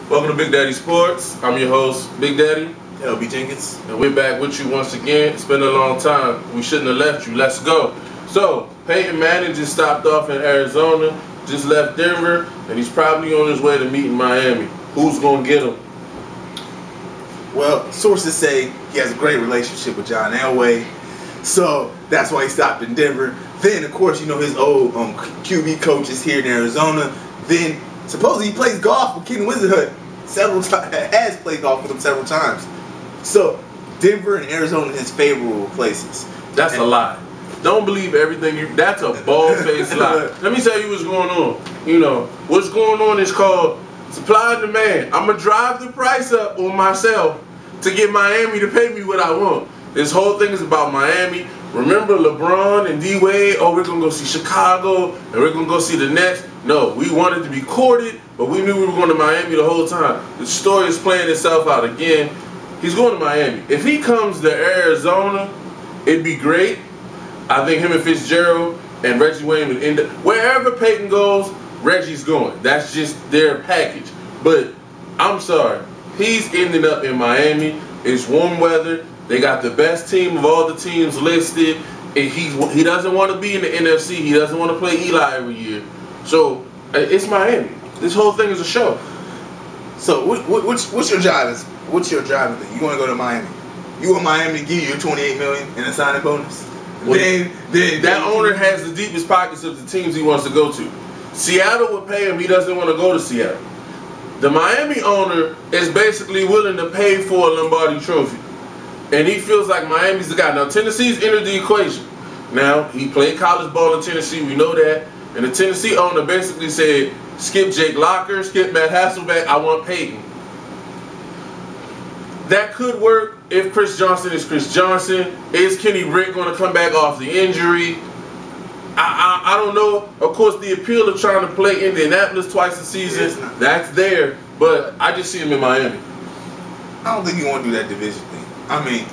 Welcome to BigDaddie Sports. I'm your host, Big Daddy. Jenkins. And we're back with you once again. It's been a long time. We shouldn't have left you. Let's go. So, Peyton Manning just stopped off in Arizona, just left Denver, and he's probably on his way to meet in Miami. Who's going to get him? Well, sources say he has a great relationship with John Elway, so that's why he stopped in Denver. Then, of course, you know his old QB coach is here in Arizona. Then, supposedly he plays golf with Ken Wizard several times. Has played golf with him several times. So, Denver and Arizona are his favorable places. That's a lie. Don't believe everything you. That's a bald-faced lie. Let me tell you what's going on. You know what's going on is called supply and demand. I'm gonna drive the price up on myself to get Miami to pay me what I want. This whole thing is about Miami. Remember LeBron and D-Wade? Oh, we're going to go see Chicago and we're going to go see the Nets. No, we wanted to be courted, but we knew we were going to Miami the whole time. The story is playing itself out again. He's going to Miami. If he comes to Arizona, it'd be great. I think him and Fitzgerald and Reggie Wayne would end up. Wherever Peyton goes, Reggie's going. That's just their package. But I'm sorry. He's ending up in Miami. It's warm weather. They got the best team of all the teams listed. And he doesn't want to be in the NFC. He doesn't want to play Eli every year. So it's Miami. This whole thing is a show. So what's your drive? What's your drive thing? You want to go to Miami? You want Miami to give you $28 million in a signing bonus? Well, then that owner has the deepest pockets of the teams he wants to go to. Seattle would pay him. He doesn't want to go to Seattle. The Miami owner is basically willing to pay for a Lombardi trophy. And he feels like Miami's the guy. Now, Tennessee's entered the equation. Now, he played college ball in Tennessee. We know that. And the Tennessee owner basically said, skip Jake Locker, skip Matt Hasselbeck, I want Peyton. That could work if Chris Johnson is Chris Johnson. Is Kenny Britt going to come back off the injury? I don't know. Of course, the appeal of trying to play Indianapolis twice a season, that's there. But I just see him in Miami. I don't think you want to do that division thing. I mean,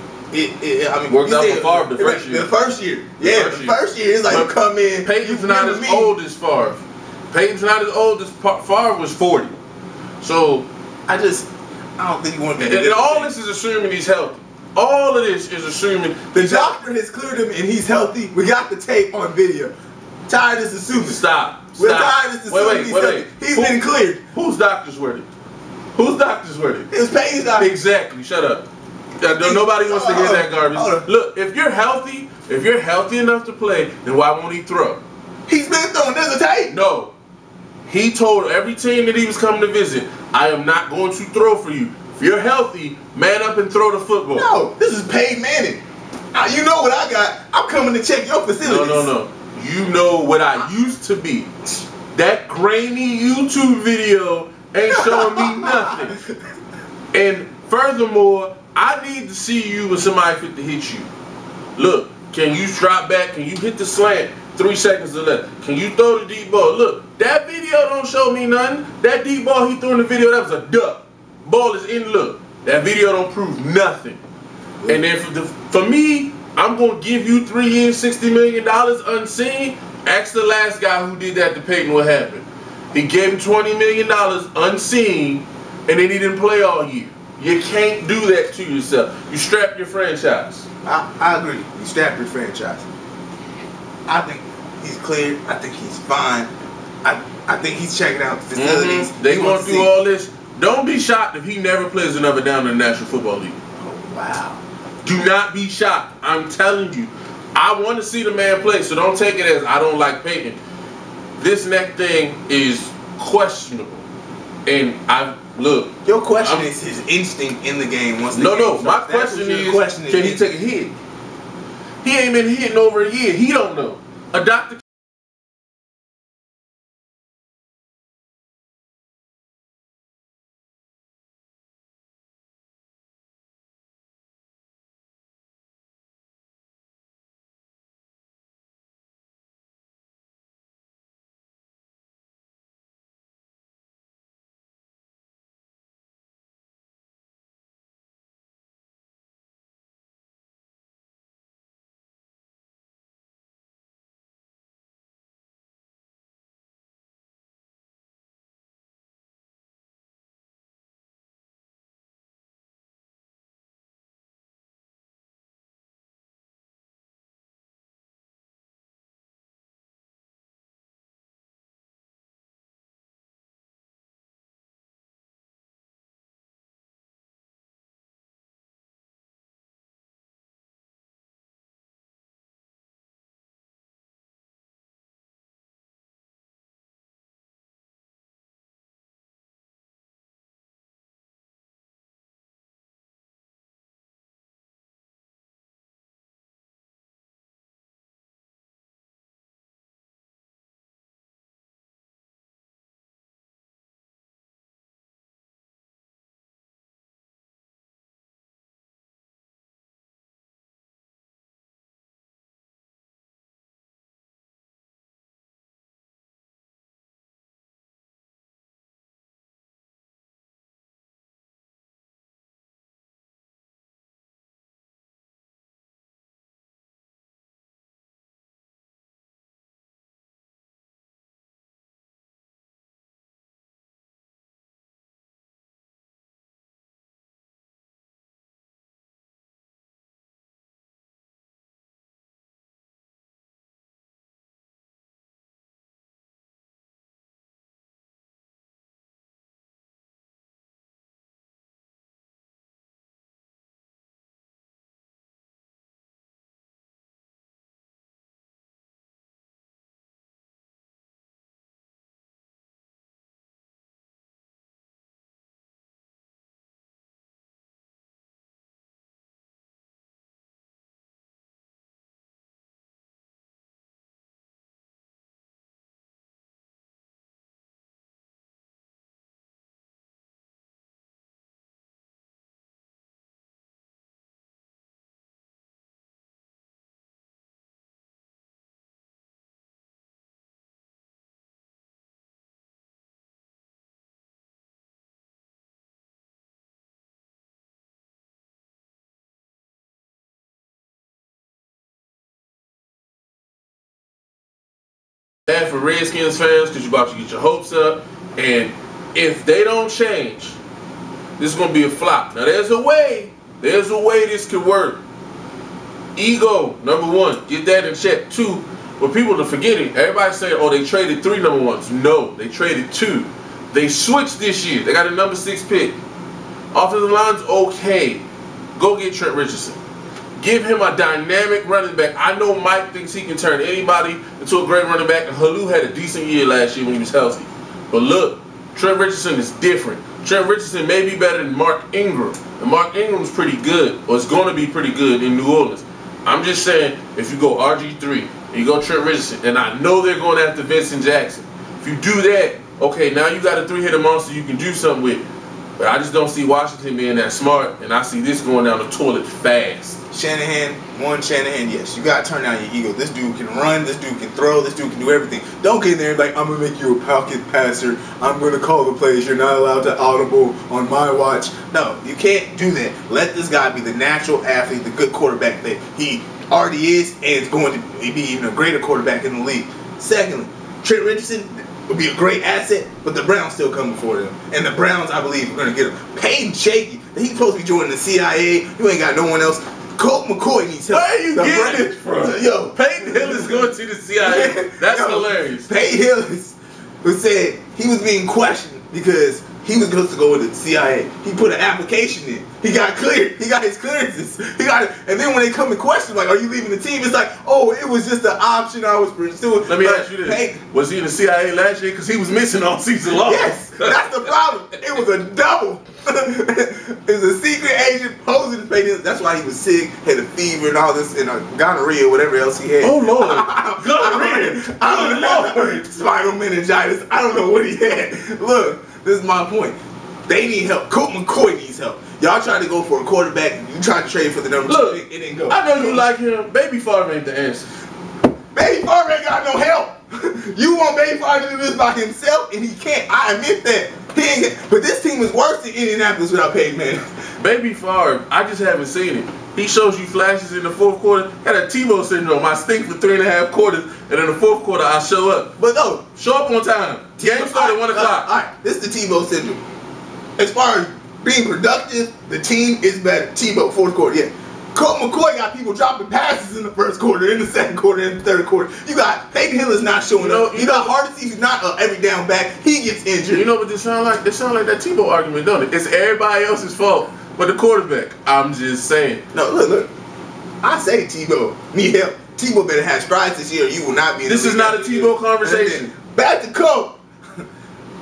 worked out for Favre the first year. The first year. Yeah, the first year. It's like you come in. Peyton's not as old as Favre. Peyton's not as old as Favre was 40. So, I don't think you want to do that. And all this is assuming he's healthy. All of this is assuming the doctor has cleared him and he's healthy. We got the tape on video. Tired is assuming. Stop. We're tired is assuming he's healthy. He's been cleared. Whose doctor's word it? Whose doctor's word it? It was Peyton's doctor. Exactly. Shut up. Nobody wants to hear that garbage. Look, if you're healthy enough to play, then why won't he throw? He's been throwing. There's a tape. No. He told every team that he was coming to visit, I am not going to throw for you. If you're healthy, man up and throw the football. No, this is Peyton Manning. You know what I got. I'm coming to check your facilities. No. You know what I used to be. That grainy YouTube video ain't showing me nothing. And furthermore, I need to see you when somebody fit to hit you. Look, can you drop back? Can you hit the slant? 3 seconds or less. Can you throw the deep ball? Look, that video don't show me nothing. That deep ball he threw in the video, that was a duck. Ball is in, look. That video don't prove nothing. And then for me, I'm going to give you 3 years, $60 million unseen. Ask the last guy who did that to Peyton what happened. He gave him $20 million unseen, and then he didn't play all year. You can't do that to yourself. You strap your franchise. I agree. You strap your franchise. I think he's cleared. I think he's fine. I think he's checking out the facilities. They going through all this. Don't be shocked if he never plays another down in the National Football League. Oh, wow. Do not be shocked. I'm telling you. I want to see the man play, so don't take it as I don't like Peyton. This neck thing is questionable. And look. Your question is his instinct in the game. My question is, can he take a hit? He ain't been hitting over a year. He don't know. A doctor bad for Redskins fans because you're about to get your hopes up. And if they don't change, this is going to be a flop. Now, there's a way this could work. Ego, number one, get that in check. Two, what people are forgetting, everybody's saying, oh, they traded 3 number ones. No, they traded 2. They switched this year. They got a number 6 pick. Offensive line's okay. Go get Trent Richardson. Give him a dynamic running back. I know Mike thinks he can turn anybody into a great running back, and Halou had a decent year last year when he was healthy. But look, Trent Richardson is different. Trent Richardson may be better than Mark Ingram. And Mark Ingram's pretty good, or is going to be pretty good in New Orleans. I'm just saying, if you go RG3 and you go Trent Richardson, and I know they're going after Vincent Jackson. If you do that, okay, now you got a 3-hitter monster you can do something with. But I just don't see Washington being that smart, and I see this going down the toilet fast. Shanahan, yes. You got to turn down your ego. This dude can run, this dude can throw, this dude can do everything. Don't get in there and be like, I'm going to make you a pocket passer. I'm going to call the plays. You're not allowed to audible on my watch. No, you can't do that. Let this guy be the natural athlete, the good quarterback that he already is, and is going to be even a greater quarterback in the league. Secondly, Trent Richardson would be a great asset, but the Browns still come before them. And the Browns, I believe, are going to get him. Peyton Shaky, he's supposed to be joining the CIA. You ain't got no one else. Colt McCoy needs help. Where are you getting this from? Yo, Peyton Hill is going to the CIA. That's hilarious. Peyton Hill said he was being questioned because he was supposed to go with the CIA. He put an application in. He got cleared. He got his clearances. He got it. And then when they come and question, like, are you leaving the team? It's like, oh, it was just an option I was pursuing. Let me ask you this. Was he in the CIA last year? Because he was missing all season long. Yes, that's the problem. It was a double. It was a secret agent posing as Peyton Hill. That's why he was sick, had a fever and all this, and gonorrhea, whatever else he had. Oh, Lord. Gonorrhea. I don't know. Spinal meningitis. I don't know what he had. Look. This is my point. They need help. Colt McCoy needs help. Y'all tried to go for a quarterback. You tried to trade for the number 2 pick. It didn't go. I know you like him. Baby Favre ain't the answer. Baby Favre ain't got no help. You want Baby Favre to do this by himself, and he can't. I admit that. He ain't. But this team is worse than Indianapolis without Peyton Manning. Baby Favre, I just haven't seen it. He shows you flashes in the 4th quarter. Got a Tebow syndrome. I stink for 3.5 quarters, and in the 4th quarter, I show up. But no. Show up on time. Game started at 1 o'clock. All right, this is the Tebow syndrome. As far as being productive, the team is better. Tebow, 4th quarter, yeah. Colt McCoy got people dropping passes in the 1st quarter, in the 2nd quarter, in the 3rd quarter. You got Peyton Hill is not showing up. You got Hardesty, who's not an every down back. He gets injured. You know what this sound like? It sound like that Tebow argument, don't it? It's everybody else's fault but the quarterback. I'm just saying. No, look. I say Tebow need help. Tebow better have strides this year. You will not be in This is not a Tebow conversation. Back to Colt.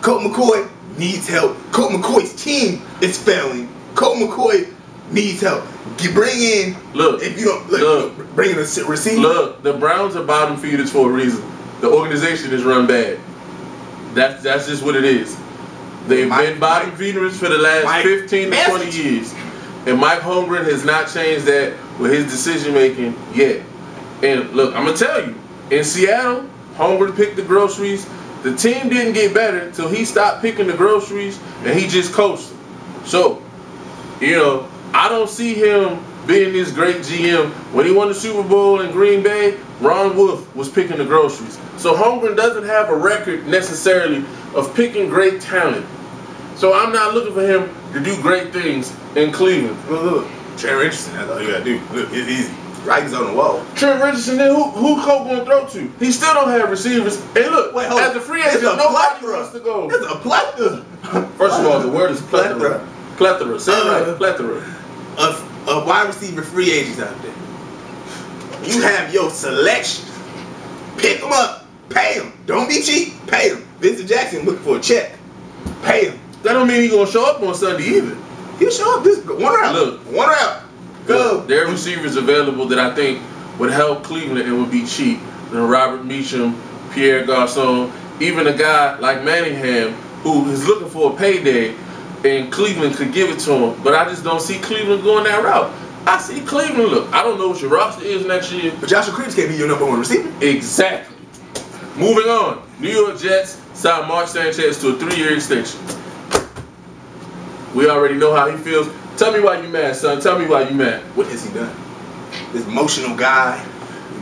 Colt McCoy needs help. Colt McCoy's team is failing. Colt McCoy needs help. You bring in. Look. If you don't bring in a receiver. Look, the Browns are bottom feeders for a reason. The organization is run bad. That's just what it is. They've been bottom feeders for the last 15 to 20 years. And Mike Holmgren has not changed that with his decision making yet. And look, I'm going to tell you, in Seattle, Holmgren picked the groceries. The team didn't get better until he stopped picking the groceries and he just coasted. So, you know, I don't see him being this great GM. When he won the Super Bowl in Green Bay, Ron Wolf was picking the groceries. So Holmgren doesn't have a record necessarily of picking great talent. So I'm not looking for him to do great things in Cleveland. Look. Trent Richardson, that's all you gotta do. Look, it's easy. Writing's on the wall. Trent Richardson, then who Colt gonna throw to? He still don't have receivers. And look, as a free agent, nobody wants to go. It's a plethora. First of all, the word is plethora. Plethora. Say it right. Plethora. Of wide receiver free agents out there. You have your selection. Pick them up. Pay them. Don't be cheap. Pay them. Vincent Jackson looking for a check. Pay him. That don't mean he's gonna show up on Sunday either. He'll show up this one route. Look, one route. Go. Look, there are receivers available that I think would help Cleveland and would be cheap. Than Robert Meacham, Pierre Garçon, even a guy like Manningham who is looking for a payday, and Cleveland could give it to him. But I just don't see Cleveland going that route. I see Cleveland. Look, I don't know what your roster is next year. But Joshua Cribs can't be your number 1 receiver. Exactly. Moving on. New York Jets signed Mark Sanchez to a 3-year extension. We already know how he feels. Tell me why you mad, son. Tell me why you mad. What has he done? This emotional guy,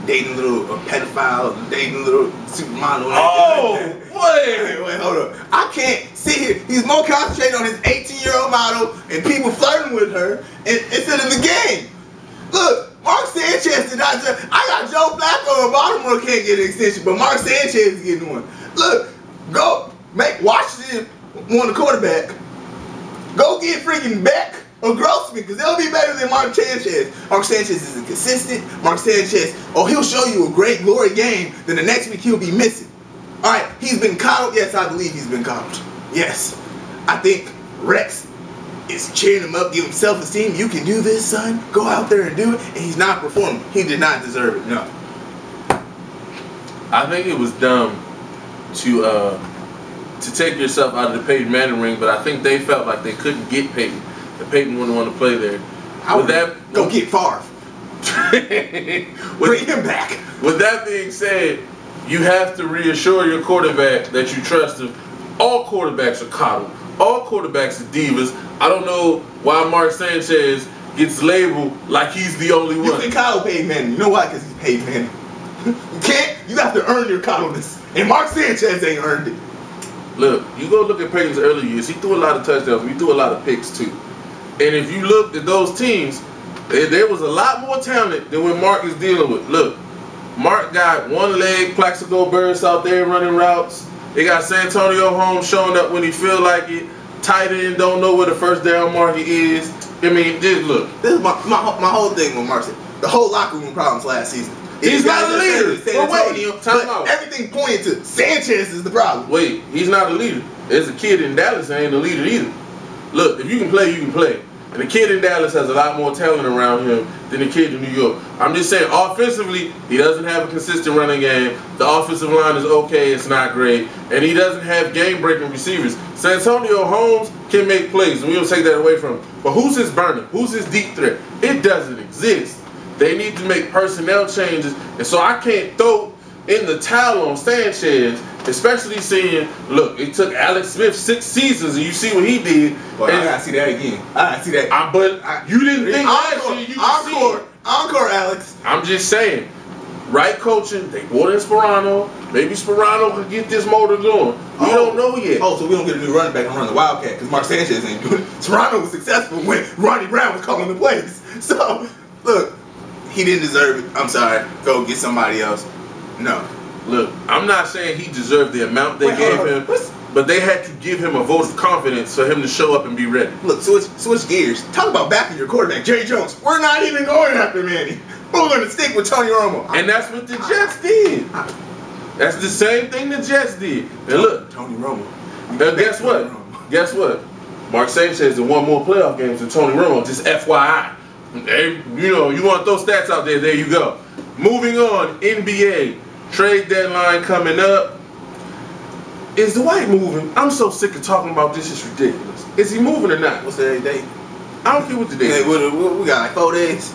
dating a little pedophile, dating a little supermodel. Oh, wait, hold up. I can't sit here. He's more concentrated on his 18-year-old model and people flirting with her instead of the game. Look, Mark Sanchez did not. I got Joe Flacco and Baltimore can't get an extension, but Mark Sanchez is getting one. Look, go make Washington want a quarterback. Go get freaking Beck or Grossman, because they'll be better than Mark Sanchez. Mark Sanchez isn't consistent. Mark Sanchez, he'll show you a great glory game, then the next week he'll be missing. All right, he's been coddled. Yes, I believe he's been coddled. Yes. I think Rex is cheering him up, giving him self-esteem. You can do this, son. Go out there and do it. And he's not performing. He did not deserve it. No. I think it was dumb to take yourself out of the Peyton Manning ring, but I think they felt like they couldn't get Peyton. That Peyton wouldn't want to play there. Go get Favre. Bring him back. With that being said, you have to reassure your quarterback that you trust him. All quarterbacks are coddled. All quarterbacks are divas. I don't know why Mark Sanchez gets labeled like he's the only one. You can coddle Peyton Manning. You know why? Because he's Peyton Manning. You can't. You have to earn your coddleness. And Mark Sanchez ain't earned it. Look, you go look at Peyton's early years. He threw a lot of touchdowns. He threw a lot of picks too. And if you looked at those teams, there was a lot more talent than what Mark is dealing with. Look, Mark got one leg, Plaxico Burress out there running routes. They got Santonio Holmes showing up when he feel like it. Tight end don't know where the first down market is. I mean, just look. This is my whole thing with Mark. The whole locker room problems last season. He's not a leader. But everything pointed to Sanchez is the problem. Wait, he's not a leader. There's a kid in Dallas that ain't a leader either. Look, if you can play, you can play. And the kid in Dallas has a lot more talent around him than the kid in New York. I'm just saying, offensively, he doesn't have a consistent running game. The offensive line is okay, it's not great. And he doesn't have game-breaking receivers. Santonio Holmes can make plays, and we don't take that away from him. But who's his burner? Who's his deep threat? It doesn't exist. They need to make personnel changes. And so I can't throw in the towel on Sanchez, especially seeing, look, it took Alex Smith 6 seasons, and you see what he did. Well, I gotta see that again. I gotta see that. But you didn't think last year you could see. Encore, Alex. I'm just saying, right coaching, they brought in Sperano. Maybe Sperano could get this motor going. We don't know yet. Oh, so we don't get a new running back and run the Wildcat because Mark Sanchez ain't doing it. Sperano was successful when Ronnie Brown was calling the plays. So, look, he didn't deserve it. I'm sorry. Go get somebody else. No. Look, I'm not saying he deserved the amount they gave him, but they had to give him a vote of confidence for him to show up and be ready. Look, switch gears. Talk about backing your quarterback, Jerry Jones. We're not even going after Manny. We're going to stick with Tony Romo. And that's what the Jets did. That's the same thing the Jets did. And look, Tony Romo. Now guess what? Guess what? Mark Sanchez has won more playoff games than Tony Romo. Just FYI. You know, you want to throw stats out there, there you go. Moving on, NBA. Trade deadline coming up. Is Dwight moving? I'm so sick of talking about this. It's ridiculous. Is he moving or not? What's the date? I don't care what the date is. We got like 4 days.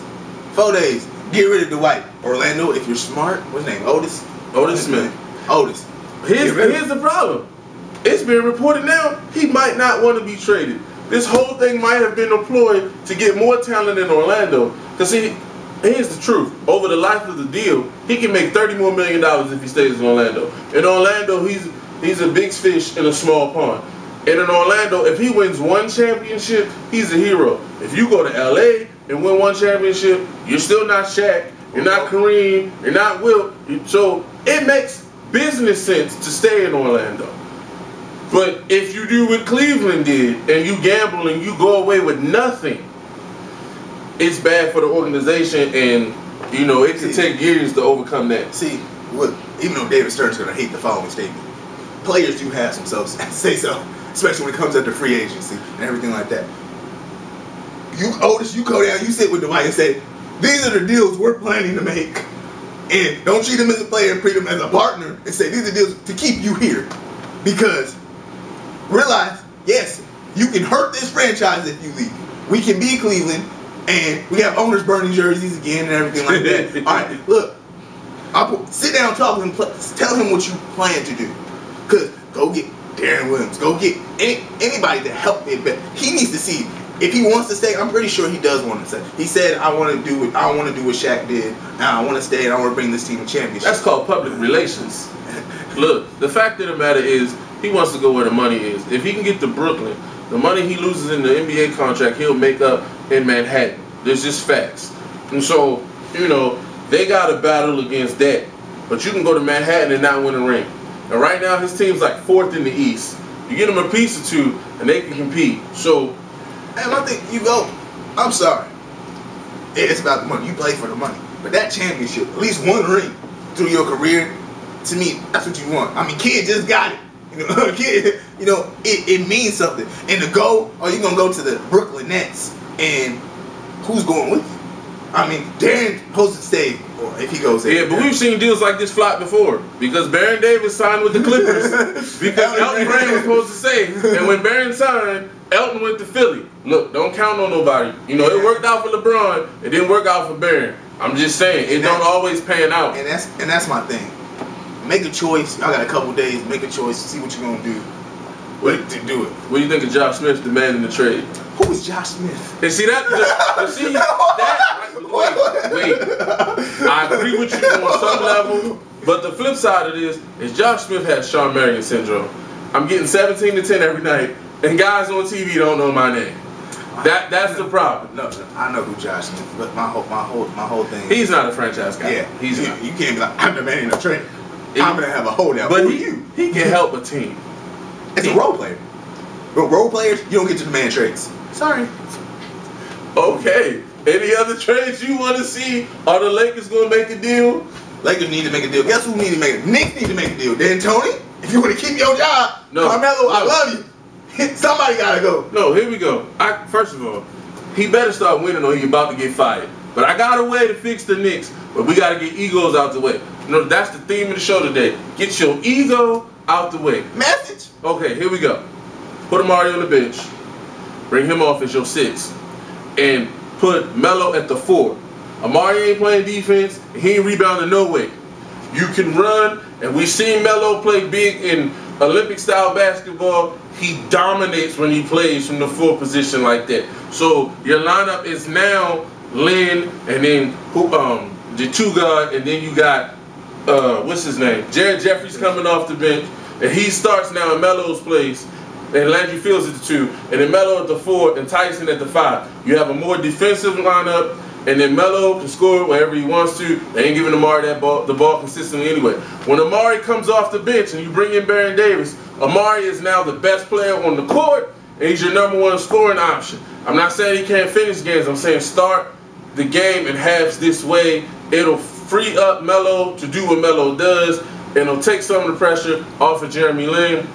4 days. Get rid of Dwight. Orlando, if you're smart. What's his name? Otis? Otis Smith. Otis. Here's the problem. It's been reported now he might not want to be traded. This whole thing might have been employed to get more talent in Orlando. Because here's the truth. Over the life of the deal, he can make $30 more million if he stays in Orlando. In Orlando, he's a big fish in a small pond. And in Orlando, if he wins one championship, he's a hero. If you go to LA and win one championship, you're still not Shaq, you're not Kareem, you're not Wilt. So it makes business sense to stay in Orlando. But if you do what Cleveland did, and you gamble and you go away with nothing, it's bad for the organization, and you know it can take years to overcome that. See, look, even though David Stern's gonna hate the following statement, players do have some say so, especially when it comes up to free agency and everything like that. Otis, you go down, you sit with Dwight and say, these are the deals we're planning to make, and don't treat him as a player, treat him as a partner, and say these are deals to keep you here, because realize, yes, you can hurt this franchise if you leave. We can be Cleveland. And we have owners burning jerseys again and everything like that. All right, look, sit down, talk with him, tell him what you plan to do. Because go get Darren Williams, go get anybody to help me. But he needs to see if he wants to stay, I'm pretty sure he does want to stay. He said, I want to do what Shaq did, and I want to stay, and I want to bring this team a championship. That's called public relations. Look, the fact of the matter is, he wants to go where the money is. If he can get to Brooklyn, the money he loses in the NBA contract, he'll make up in Manhattan. There's just facts. And so, you know, they got to battle against that. But you can go to Manhattan and not win a ring. And right now, his team's like 4th in the East. You get them a piece or two, and they can compete. So, and I think you go, I'm sorry. It's about the money. You play for the money. But that championship, at least one ring through your career, to me, that's what you want. I mean, kid just got it. You know, kid, you know, it means something. And to go, or you going to go to the Brooklyn Nets, and who's going with you? I mean, Darren supposed to stay, or if he goes there. Yeah, but we've seen deals like this flop before. Because Baron Davis signed with the Clippers. Because Elton Brand was supposed to stay. And when Baron signed, Elton went to Philly. Look, don't count on nobody. You know, it worked out for LeBron. It didn't work out for Baron. I'm just saying, it don't always pan out. And that's my thing. Make a choice. Y'all got a couple days. Make a choice. See what you're gonna do. To do it. What do you think of Josh Smith demanding the trade? Who is Josh Smith? And see that? Wait. I agree with you on some level, but the flip side of this is Josh Smith has Sean Marion syndrome. I'm getting 17 to 10 every night, and guys on TV don't know my name. That's the problem. No, I know who Josh Smith, but my whole thing. He's not a franchise guy. Yeah, he's not. You can't be like, I'm demanding a trade. I'm gonna have a holdout. But he can help a team. It's a role player. But role players, you don't get to demand trades. Sorry. Okay. Any other trades you want to see? Are the Lakers going to make a deal? Lakers need to make a deal. Guess who need to make it? Knicks need to make a deal. Then Tony, if you want to keep your job, Carmelo, I love you. Somebody got to go. No, here we go. First of all, he better start winning or he's about to get fired. But I got a way to fix the Knicks, but we got to get egos out the way. You know, that's the theme of the show today. Get your ego out the way. Message. Okay, here we go. Put Amari on the bench. Bring him off as your 6. And put Melo at the 4. Amari ain't playing defense. He ain't rebounding no way. You can run, and we've seen Melo play big in Olympic-style basketball. He dominates when he plays from the 4 position like that. So your lineup is now Lynn, and then the 2 guard, and then you got what's his name? Jared Jeffries coming off the bench, and he starts now in Melo's place. And Landry Fields at the 2, and then Melo at the 4, and Tyson at the 5. You have a more defensive lineup, and then Melo can score wherever he wants to. They ain't giving Amari the ball consistently anyway. When Amari comes off the bench and you bring in Baron Davis, Amari is now the best player on the court, and he's your #1 scoring option. I'm not saying he can't finish games. I'm saying start the game in halves this way. It'll free up Melo to do what Melo does, and it'll take some of the pressure off of Jeremy Lin.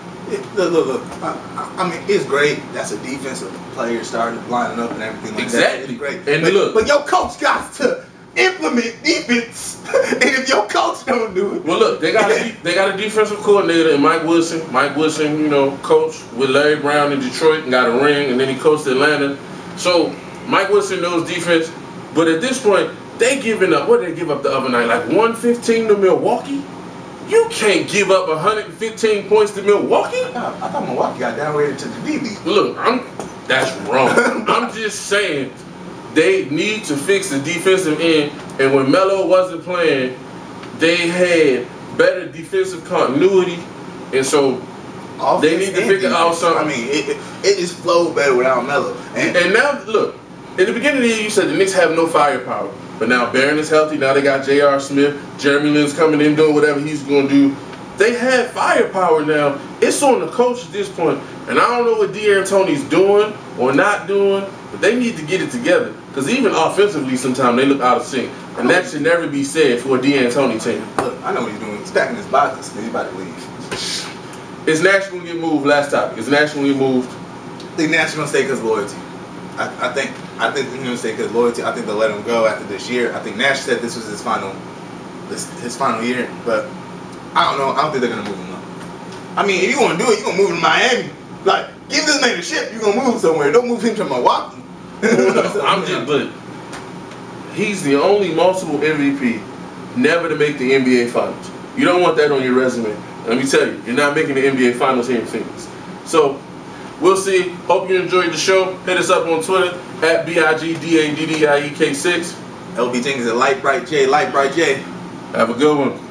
Look. I mean, it's great. That's a defensive player started lining up and everything like that. Exactly. It's great. And but your coach got to implement defense. And if your coach don't do it, well, look, they got a defensive coordinator in Mike Woodson. Mike Woodson, you know, coached with Larry Brown in Detroit and got a ring, and then he coached Atlanta. So Mike Woodson knows defense. But at this point, they giving up. What did they give up the other night? Like 115 to Milwaukee. You can't give up 115 points to Milwaukee. I thought Milwaukee got downgraded to the D League. Look, that's wrong. I'm just saying they need to fix the defensive end. And when Melo wasn't playing, they had better defensive continuity. And so they need to figure out something. I mean, it just flowed better without Melo. And now, look, in the beginning of the year, you said the Knicks have no firepower. But now Baron is healthy. Now they got J.R. Smith. Jeremy Lin's coming in doing whatever he's going to do. They have firepower now. It's on the coach at this point. And I don't know what D'Antoni's doing or not doing, but they need to get it together. Because even offensively, sometimes they look out of sync. And that should never be said for a D'Antoni team. Look, I know what he's doing. He's packing his boxes because he's about to leave. Is Nash going to get moved? Last topic. Is Nash going to get moved? I think Nash is going to stay because of loyalty. I think he's going to stay because of loyalty. I think they'll let him go after this year. I think Nash said this was his final year, but I don't know. I don't think they're going to move him up. I mean, if you want to do it, you're going to move him to Miami. Like, give this man a ship. You're going to move him somewhere. Don't move him to Milwaukee. But he's the only multiple MVP never to make the NBA Finals. You don't want that on your resume. Let me tell you, you're not making the NBA Finals here in Phoenix. So, We'll see. Hope you enjoyed the show. Hit us up on Twitter at BigDaddiek6. LB Jenkins and Light Bright J. Have a good one.